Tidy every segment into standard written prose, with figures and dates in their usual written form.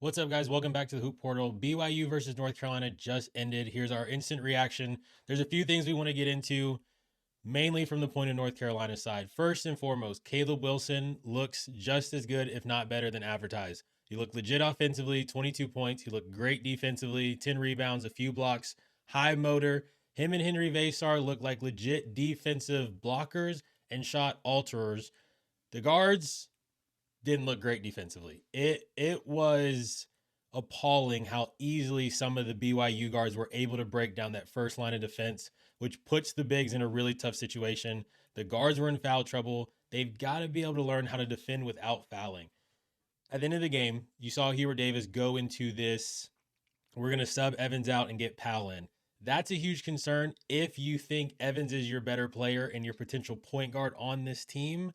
What's up, guys? Welcome back to the Hoop Portal. BYU versus North Carolina just ended. Here's our instant reaction. There's a few things we want to get into, mainly from the point of North Carolina's side. First and foremost, Caleb Wilson looks just as good, if not better, than advertised. He looked legit offensively, 22 points. He looked great defensively, 10 rebounds, a few blocks, high motor. Him and Henry Vasar look like legit defensive blockers and shot alterers. The guards didn't look great defensively. It was appalling how easily some of the BYU guards were able to break down that first line of defense, which puts the bigs in a really tough situation. The guards were in foul trouble. They've got to be able to learn how to defend without fouling. At the end of the game, you saw Hubert Davis go into this, we're going to sub Evans out and get Powell in. That's a huge concern if you think Evans is your better player and your potential point guard on this team.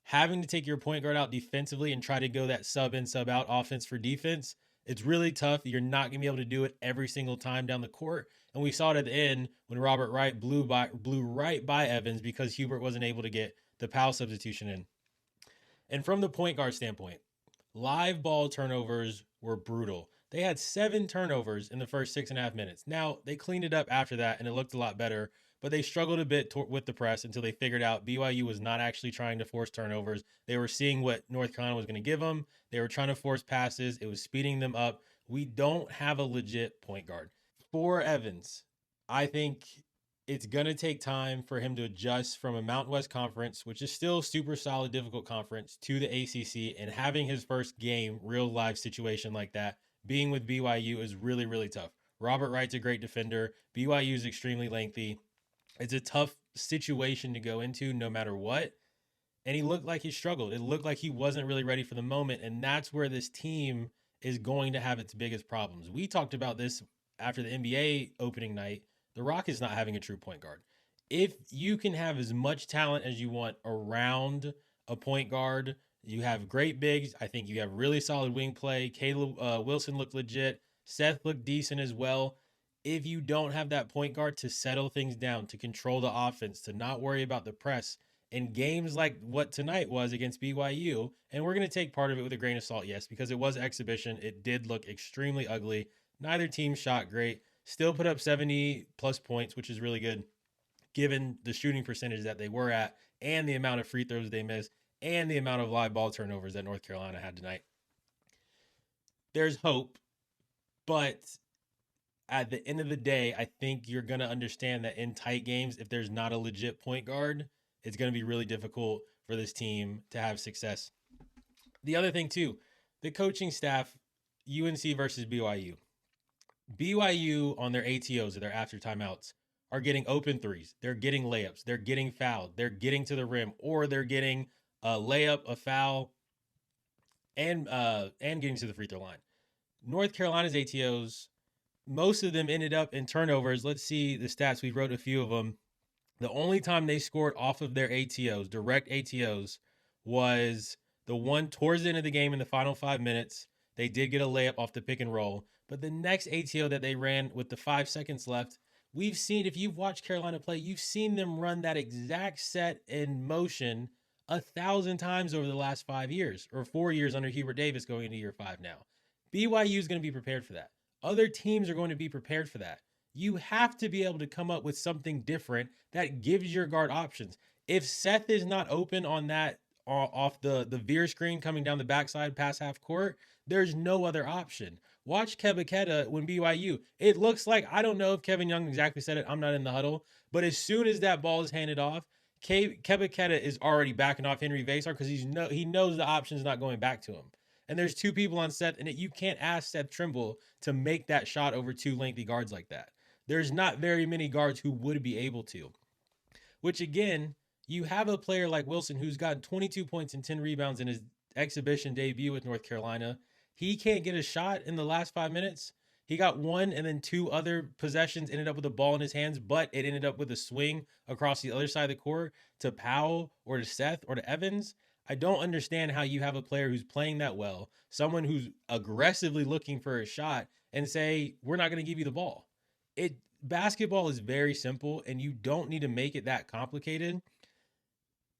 Having to take your point guard out defensively and try to go that sub in, sub out offense for defense, it's really tough. You're not going to be able to do it every single time down the court. And we saw it at the end when Robert Wright blew right by Evans because Hubert wasn't able to get the Powell substitution in. And from the point guard standpoint, live ball turnovers were brutal. They had 7 turnovers in the first 6.5 minutes. Now, they cleaned it up after that, and it looked a lot better, but they struggled a bit with the press until they figured out BYU was not actually trying to force turnovers. They were seeing what North Carolina was going to give them. They were trying to force passes. It was speeding them up. We don't have a legit point guard. For Evans, I think it's going to take time for him to adjust from a Mountain West conference, which is still super solid, difficult conference, to the ACC, and having his first game, real live situation like that, being with BYU is really, really tough. Robert Wright's a great defender. BYU is extremely lengthy. It's a tough situation to go into no matter what. And he looked like he struggled. It looked like he wasn't really ready for the moment. And that's where this team is going to have its biggest problems. We talked about this after the NBA opening night. The Rockets not having a true point guard. If you can have as much talent as you want around a point guard, you have great bigs. I think you have really solid wing play. Caleb Wilson looked legit. Seth looked decent as well. If you don't have that point guard to settle things down, to control the offense, to not worry about the press in games like what tonight was against BYU, and we're going to take part of it with a grain of salt, yes, because it was exhibition. It did look extremely ugly. Neither team shot great. Still put up 70 plus points, which is really good given the shooting percentage that they were at and the amount of free throws they missed and the amount of live ball turnovers that North Carolina had tonight. There's hope, but at the end of the day, I think you're going to understand that in tight games, if there's not a legit point guard, it's going to be really difficult for this team to have success. The other thing, too, the coaching staff, UNC versus BYU. BYU on their ATOs, or their after timeouts, are getting open threes. They're getting layups. They're getting fouled. They're getting to the rim, or they're getting a layup, a foul, and getting to the free throw line. North Carolina's ATOs, most of them ended up in turnovers. Let's see the stats. We wrote a few of them. The only time they scored off of their ATOs, direct ATOs, was the one towards the end of the game in the final 5 minutes. They did get a layup off the pick and roll. But the next ATO that they ran with the 5 seconds left, we've seen, if you've watched Carolina play, you've seen them run that exact set in motion 1,000 times over the last 5 years, or 4 years under Hubert Davis going into year 5 now. BYU is going to be prepared for that. Other teams are going to be prepared for that. You have to be able to come up with something different that gives your guard options. If Seth is not open on that off the veer screen coming down the backside past half court, there's no other option. Watch Kebaketa when BYU. It looks like, I don't know if Kevin Young exactly said it, I'm not in the huddle, but as soon as that ball is handed off, Kebaketa is already backing off Henry Vasar because he knows the option's not going back to him. And there's 2 people on Seth, and you can't ask Seth Trimble to make that shot over 2 lengthy guards like that. There's not very many guards who would be able to. Which, again, you have a player like Wilson who's gotten 22 points and 10 rebounds in his exhibition debut with North Carolina. He can't get a shot in the last 5 minutes. He got 1 and then 2 other possessions ended up with a ball in his hands, but it ended up with a swing across the other side of the court to Powell or to Seth or to Evans. I don't understand how you have a player who's playing that well, someone who's aggressively looking for a shot, and say, we're not going to give you the ball. Basketball is very simple, and you don't need to make it that complicated.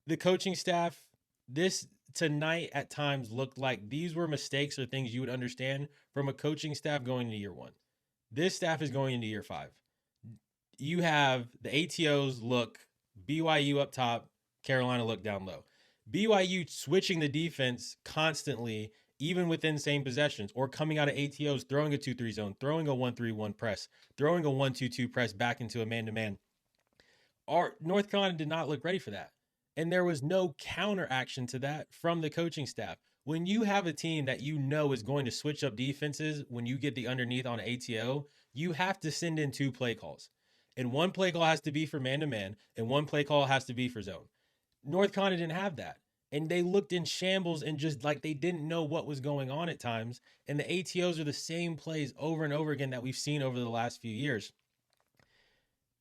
The coaching staff, this tonight at times looked like these were mistakes or things you would understand from a coaching staff going into year 1. This staff is going into year 5. You have the ATOs look BYU up top, Carolina look down low. BYU switching the defense constantly, even within same possessions, or coming out of ATOs, throwing a 2-3 zone, throwing a 1-3-1 press, throwing a 1-2-2 press back into a man-to-man. North Carolina did not look ready for that. And there was no counter action to that from the coaching staff. When you have a team that you know is going to switch up defenses when you get the underneath on ATO, you have to send in 2 play calls. And 1 play call has to be for man-to-man, and 1 play call has to be for zone. North Carolina didn't have that. And they looked in shambles and just like they didn't know what was going on at times. And the ATOs are the same plays over and over again that we've seen over the last few years.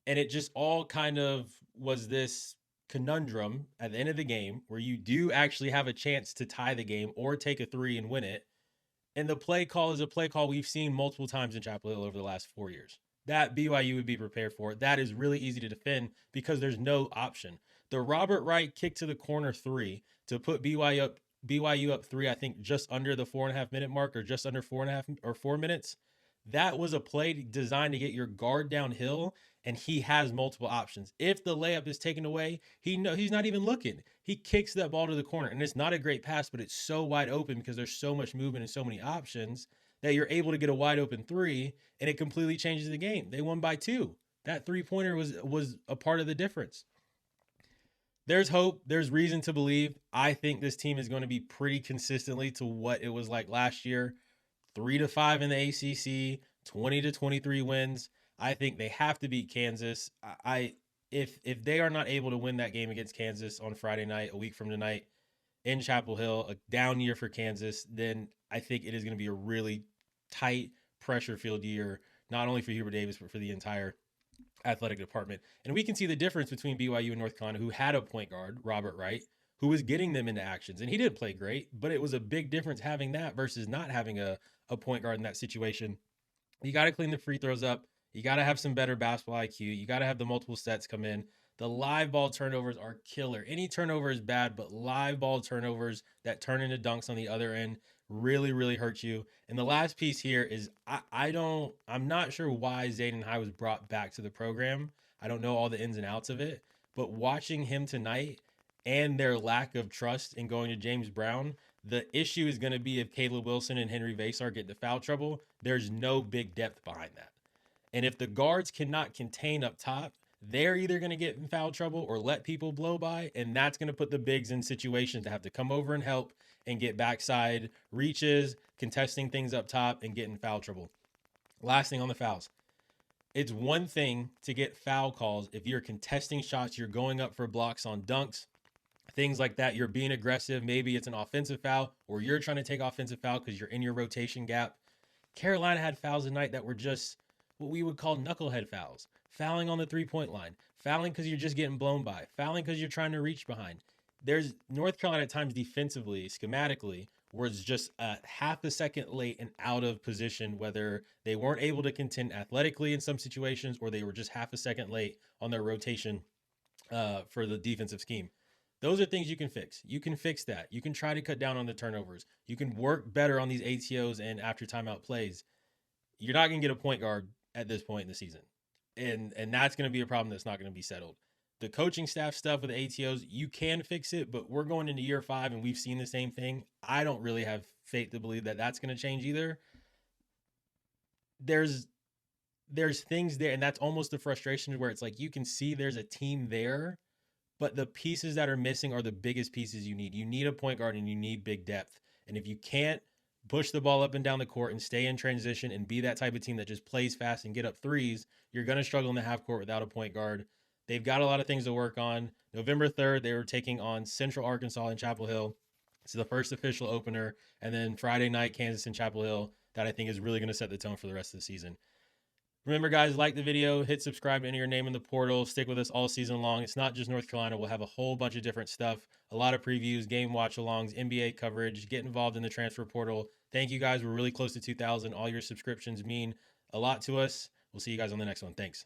And it just all kind of was this conundrum at the end of the game where you do actually have a chance to tie the game or take a 3 and win it. And the play call is a play call we've seen multiple times in Chapel Hill over the last 4 years. That BYU would be prepared for. That is really easy to defend because there's no option. The Robert Wright kick to the corner 3 to put BYU up 3, I think just under the 4.5 minute mark or just under 4.5 or 4 minutes. That was a play designed to get your guard downhill, and he has multiple options. If the layup is taken away, he's not even looking. He kicks that ball to the corner, and it's not a great pass, but it's so wide open because there's so much movement and so many options that you're able to get a wide open 3, and it completely changes the game. They won by 2. That 3-pointer was a part of the difference. There's hope. There's reason to believe. I think this team is going to be pretty consistently to what it was like last year. 3-5 in the ACC, 20-23 wins. I think they have to beat Kansas. If they are not able to win that game against Kansas on Friday night, a week from tonight, in Chapel Hill, a down year for Kansas, then I think it is going to be a really tight pressure-filled year, not only for Hubert Davis, but for the entire athletic department. And we can see the difference between BYU and North Carolina, who had a point guard, Robert Wright, who was getting them into actions. And he did play great, but it was a big difference having that versus not having a point guard in that situation. You got to clean the free throws up. You got to have some better basketball IQ. You got to have the multiple sets come in. The live ball turnovers are killer. Any turnover is bad, but live ball turnovers that turn into dunks on the other end really, really hurt you. And the last piece here is I'm not sure why Zayden High was brought back to the program. I don't know all the ins and outs of it, but watching him tonight and their lack of trust in going to James Brown, the issue is going to be if Caleb Wilson and Henry Vasar get into foul trouble, there's no big depth behind that. And if the guards cannot contain up top, they're either going to get in foul trouble or let people blow by, and that's going to put the bigs in situations to have to come over and help and get backside reaches, contesting things up top, and get in foul trouble. Last thing on the fouls. It's one thing to get foul calls if you're contesting shots, you're going up for blocks on dunks, things like that. You're being aggressive. Maybe it's an offensive foul or you're trying to take offensive foul because you're in your rotation gap. Carolina had fouls tonight that were just what we would call knucklehead fouls. Fouling on the 3-point line, fouling because you're just getting blown by, fouling because you're trying to reach behind. There's North Carolina at times defensively, schematically, was just a half a second late and out of position, whether they weren't able to contend athletically in some situations or they were just half a second late on their rotation for the defensive scheme. Those are things you can fix. You can fix that. You can try to cut down on the turnovers. You can work better on these ATOs and after timeout plays. You're not going to get a point guard at this point in the season. And that's going to be a problem that's not going to be settled. The coaching staff stuff with the ATOs, you can fix it, but we're going into year 5 and we've seen the same thing. I don't really have faith to believe that that's going to change either. There's things there, and that's almost the frustration where it's like you can see there's a team there, but the pieces that are missing are the biggest pieces you need. You need a point guard and you need big depth. And if you can't push the ball up and down the court and stay in transition and be that type of team that just plays fast and get up threes, you're going to struggle in the half court without a point guard. They've got a lot of things to work on. November 3rd, they were taking on Central Arkansas in Chapel Hill. It's the first official opener. And then Friday night, Kansas in Chapel Hill. That I think is really going to set the tone for the rest of the season. Remember, guys, like the video, hit subscribe, enter your name in the portal. Stick with us all season long. It's not just North Carolina. We'll have a whole bunch of different stuff, a lot of previews, game watch-alongs, NBA coverage, get involved in the transfer portal. Thank you, guys. We're really close to 2,000. All your subscriptions mean a lot to us. We'll see you guys on the next one. Thanks.